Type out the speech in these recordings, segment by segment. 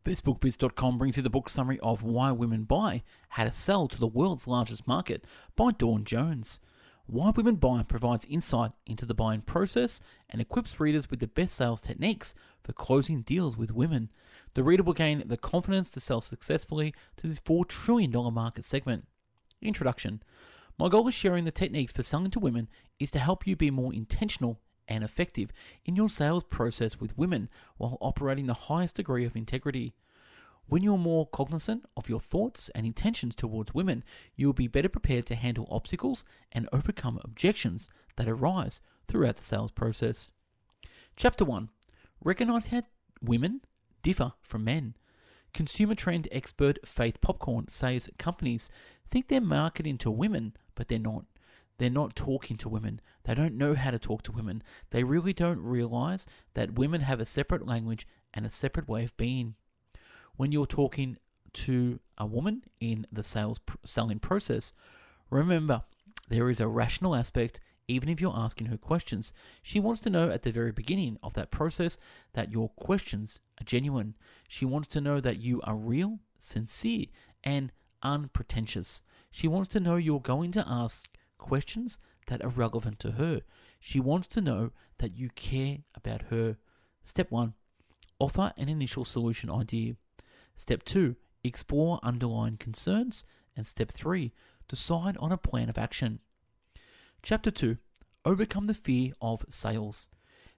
bestbookbits.com brings you the book summary of Why Women Buy, How to Sell to the World's Largest Market by Dawn Jones. Why Women Buy provides insight into the buying process and equips readers with the best sales techniques for closing deals with women. The reader will gain the confidence to sell successfully to this $4 trillion market segment. Introduction. My goal of sharing the techniques for selling to women is to help you be more intentional and effective in your sales process with women while operating the highest degree of integrity. When you're more cognizant of your thoughts and intentions towards women, you will be better prepared to handle obstacles and overcome objections that arise throughout the sales process. Chapter 1. Recognize how women differ from men. Consumer trend expert Faith Popcorn says companies think they're marketing to women, but they're not. They're not talking to women. They don't know how to talk to women. They really don't realize that women have a separate language and a separate way of being. When you're talking to a woman in the selling process, remember there is a rational aspect. Even if you're asking her questions, she wants to know at the very beginning of that process that your questions are genuine. She wants to know that you are real, sincere, and unpretentious. She wants to know you're going to ask questions that are relevant to her. She wants to know that you care about her. Step 1. Offer an initial solution idea. Step 2. Explore underlying concerns. And step 3. Decide on a plan of action. Chapter 2. Overcome the fear of sales.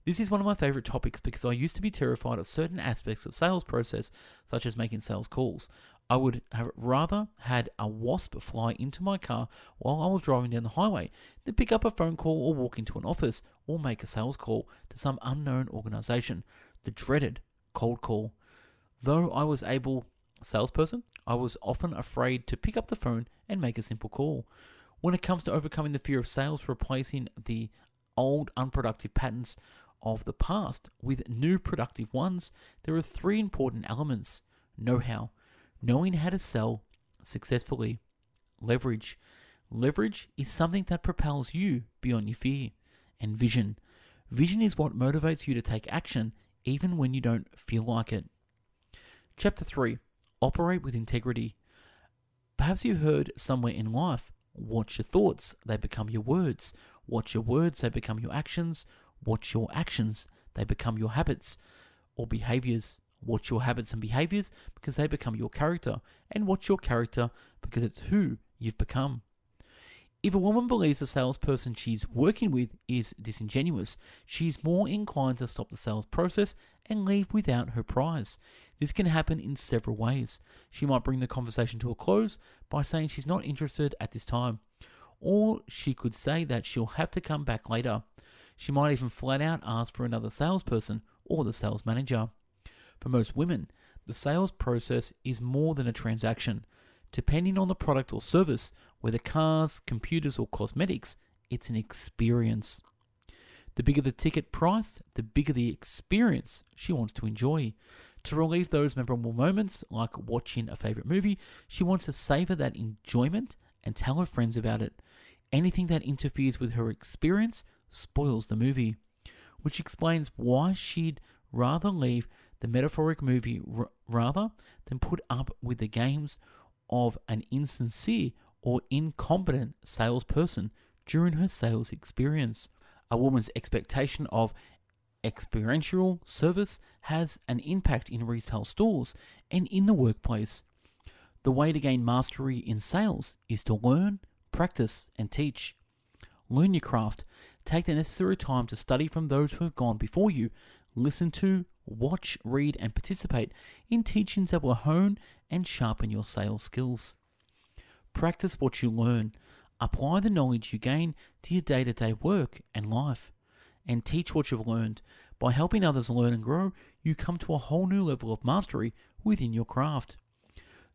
This is one of my favorite topics because I used to be terrified of certain aspects of sales process, such as making sales calls. I would have rather had a wasp fly into my car while I was driving down the highway than pick up a phone call or walk into an office or make a sales call to some unknown organization, the dreaded cold call. Though I was able salesperson, I was often afraid to pick up the phone and make a simple call. When it comes to overcoming the fear of sales, replacing the old unproductive patterns of the past with new productive ones, there are 3 important elements. Know-how. Knowing how to sell successfully. Leverage. Leverage is something that propels you beyond your fear. And vision. Vision is what motivates you to take action even when you don't feel like it. Chapter 3. Operate with integrity. Perhaps you heard somewhere in life, watch your thoughts, they become your words. Watch your words, they become your actions. Watch your actions, they become your habits or behaviors. Watch your habits and behaviors because they become your character, and watch your character because it's who you've become. If a woman believes the salesperson she's working with is disingenuous, she's more inclined to stop the sales process and leave without her prize. This can happen in several ways. She might bring the conversation to a close by saying she's not interested at this time, or she could say that she'll have to come back later. She might even flat out ask for another salesperson or the sales manager. For most women, the sales process is more than a transaction. Depending on the product or service, whether cars, computers, or cosmetics, it's an experience. The bigger the ticket price, the bigger the experience she wants to enjoy. To relieve those memorable moments, like watching a favorite movie, she wants to savor that enjoyment and tell her friends about it. Anything that interferes with her experience spoils the movie, which explains why she'd rather leave the metaphoric movie rather than put up with the games of an insincere or incompetent salesperson during her sales experience. A woman's expectation of experiential service has an impact in retail stores and in the workplace. The way to gain mastery in sales is to learn, practice, and teach. Learn your craft. Take the necessary time to study from those who have gone before you. Listen to, watch, read, and participate in teachings that will hone and sharpen your sales skills. Practice what you learn. Apply the knowledge you gain to your day-to-day work and life. And teach what you've learned. By helping others learn and grow, you come to a whole new level of mastery within your craft.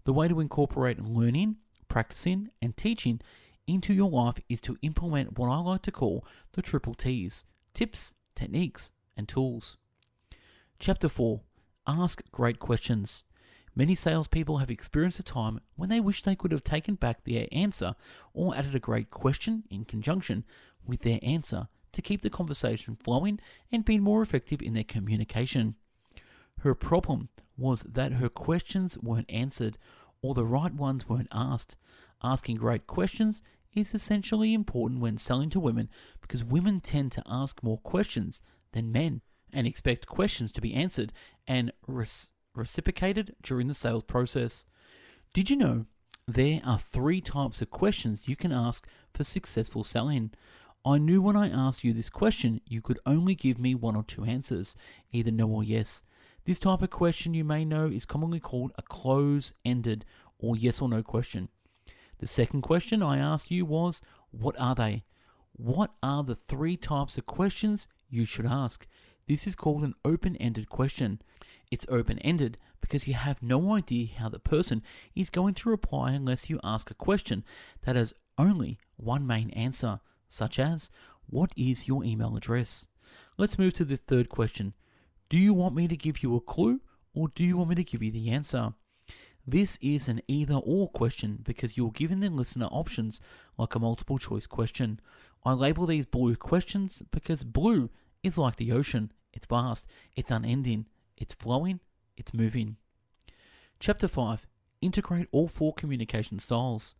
The way to incorporate learning, practicing, and teaching into your life is to implement what I like to call the triple T's: tips, techniques, and tools. Chapter 4. Ask great questions. Many salespeople have experienced a time when they wish they could have taken back their answer or added a great question in conjunction with their answer to keep the conversation flowing and be more effective in their communication. Her problem was that her questions weren't answered or the right ones weren't asked. Asking great questions is essentially important when selling to women because women tend to ask more questions than men and expect questions to be answered and reciprocated during the sales process. Did you know there are 3 types of questions you can ask for successful selling? I knew when I asked you this question, you could only give me 1 or 2 answers, either no or yes. This type of question you may know is commonly called a close-ended or yes or no question. The second question I asked you was, what are they? What are the 3 types of questions you should ask? This is called an open-ended question. It's open-ended because you have no idea how the person is going to reply unless you ask a question that has only one main answer, such as, what is your email address? Let's move to the third question. Do you want me to give you a clue or do you want me to give you the answer? This is an either-or question because you're giving the listener options like a multiple choice question. I label these blue questions because blue is like the ocean. It's vast, it's unending, it's flowing, it's moving. Chapter 5. Integrate all 4 communication styles.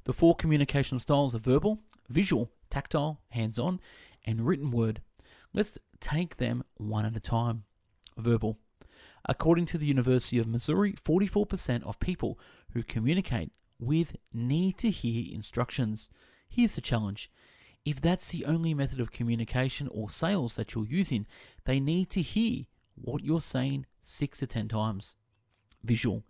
The 4 communication styles are verbal, visual, tactile, hands-on, and written word. Let's take them one at a time. Verbal. According to the University of Missouri, 44% of people who communicate with need to hear instructions. Here's the challenge. If that's the only method of communication or sales that you're using, they need to hear what you're saying 6 to 10 times. Visual.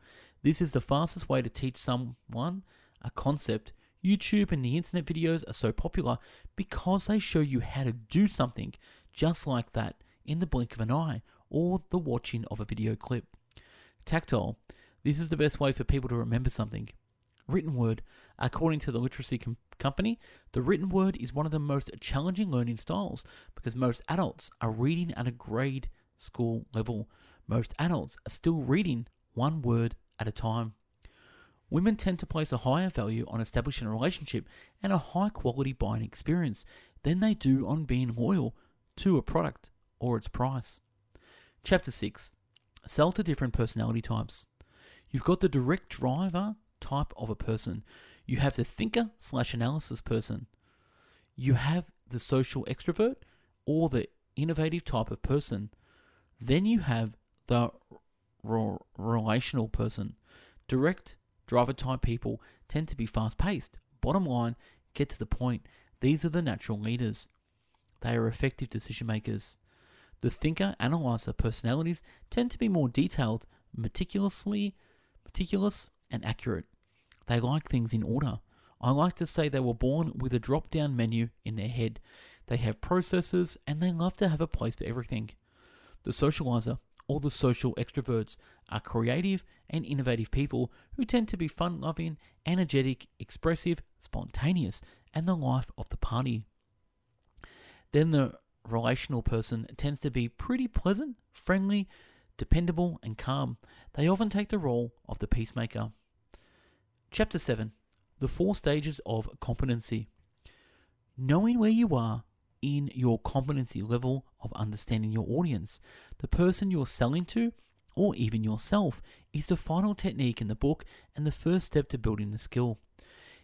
This is the fastest way to teach someone a concept. YouTube and the internet videos are so popular because they show you how to do something just like that in the blink of an eye or the watching of a video clip. Tactile. This is the best way for people to remember something. Written word. According to the literacy company, the written word is one of the most challenging learning styles because most adults are reading at a grade school level. Most adults are still reading one word at a time. Women tend to place a higher value on establishing a relationship and a high quality buying experience than they do on being loyal to a product or its price. Chapter 6. Sell to different personality types. You've got the direct driver type of a person. You have the thinker/analysis person. You have the social extrovert or the innovative type of person. Then you have the relational person. Direct driver type people tend to be fast paced. Bottom line, get to the point. These are the natural leaders. They are effective decision makers. The thinker-analyzer personalities tend to be more detailed, meticulous, and accurate. They like things in order. I like to say they were born with a drop-down menu in their head. They have processes and they love to have a place for everything. The socializer, or the social extroverts, are creative and innovative people who tend to be fun-loving, energetic, expressive, spontaneous, and the life of the party. Then the relational person tends to be pretty pleasant, friendly, dependable, and calm. They often take the role of the peacemaker. Chapter 7. The 4 stages of competency. Knowing where you are in your competency level of understanding your audience, the person you're selling to, or even yourself, is the final technique in the book and the first step to building the skill.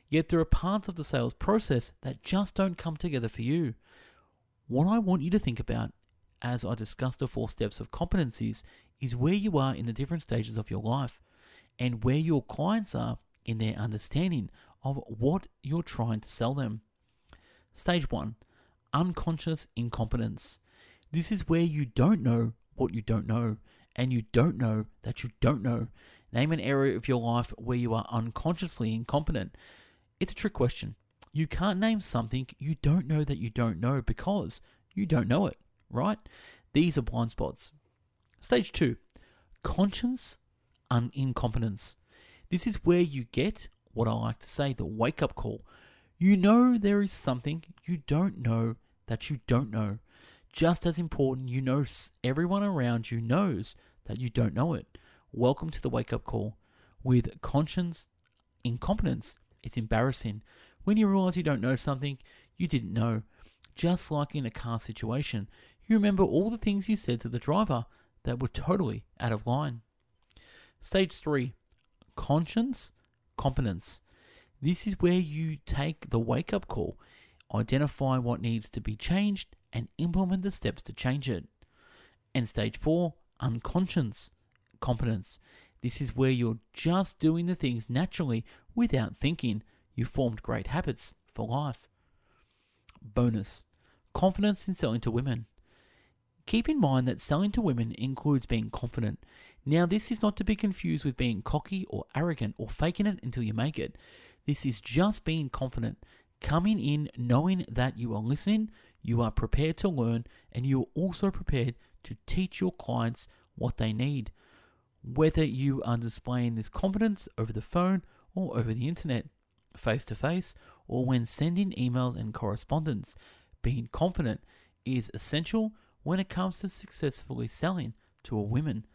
Yet there are parts of the sales process that just don't come together for you. What I want you to think about as I discuss the 4 steps of competencies is where you are in the different stages of your life and where your clients are in their understanding of what you're trying to sell them. Stage 1. Unconscious incompetence. This is where you don't know what you don't know, and you don't know that you don't know. Name an area of your life where you are unconsciously incompetent. It's a trick question. You can't name something you don't know that you don't know because you don't know it, right? These are blind spots. Stage 2. Conscious incompetence. This is where you get what I like to say, the wake-up call. You know there is something you don't know that you don't know. Just as important, you know everyone around you knows that you don't know it. Welcome to the wake-up call. With conscious incompetence, it's embarrassing. When you realize you don't know something you didn't know, just like in a car situation, you remember all the things you said to the driver that were totally out of line. Stage 3, conscience, competence. This is where you take the wake-up call, identify what needs to be changed, and implement the steps to change it. And stage 4, unconscious competence. This is where you're just doing the things naturally without thinking. You formed great habits for life. Bonus, confidence in selling to women. Keep in mind that selling to women includes being confident. Now, this is not to be confused with being cocky or arrogant or faking it until you make it. This is just being confident, coming in knowing that you are listening, you are prepared to learn, and you are also prepared to teach your clients what they need. Whether you are displaying this confidence over the phone or over the internet, face to face, or when sending emails and correspondence, being confident is essential when it comes to successfully selling to a woman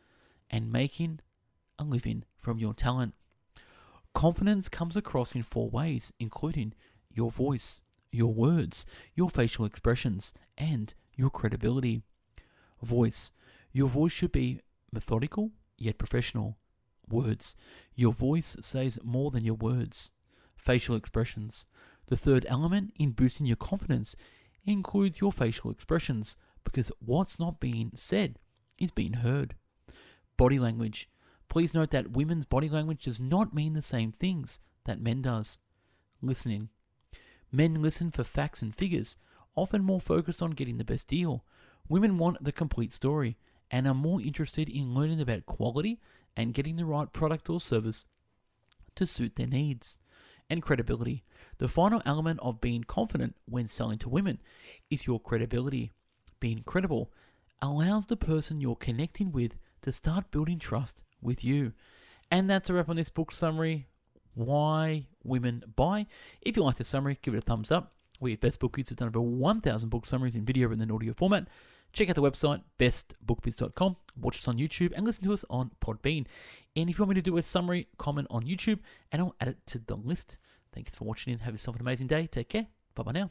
and making a living from your talent. Confidence comes across in 4 ways, including your voice, your words, your facial expressions, and your credibility. Voice. Your voice should be methodical yet professional. Words. Your voice says more than your words. Facial expressions. The third element in boosting your confidence includes your facial expressions, because what's not being said is being heard. Body language. Please note that women's body language does not mean the same things that men does. Listening. Men listen for facts and figures, often more focused on getting the best deal. Women want the complete story and are more interested in learning about quality and getting the right product or service to suit their needs. And credibility. The final element of being confident when selling to women is your credibility. Being credible allows the person you're connecting with to start building trust with you. And that's a wrap on this book summary, Why Women Buy. If you like the summary, give it a thumbs up. We at bestbookbits have done over 1,000 book summaries in video and in audio format. Check out the website, bestbookbits.com. Watch us on YouTube and listen to us on Podbean. And if you want me to do a summary, comment on YouTube and I'll add it to the list. Thanks for watching and have yourself an amazing day. Take care. Bye-bye now.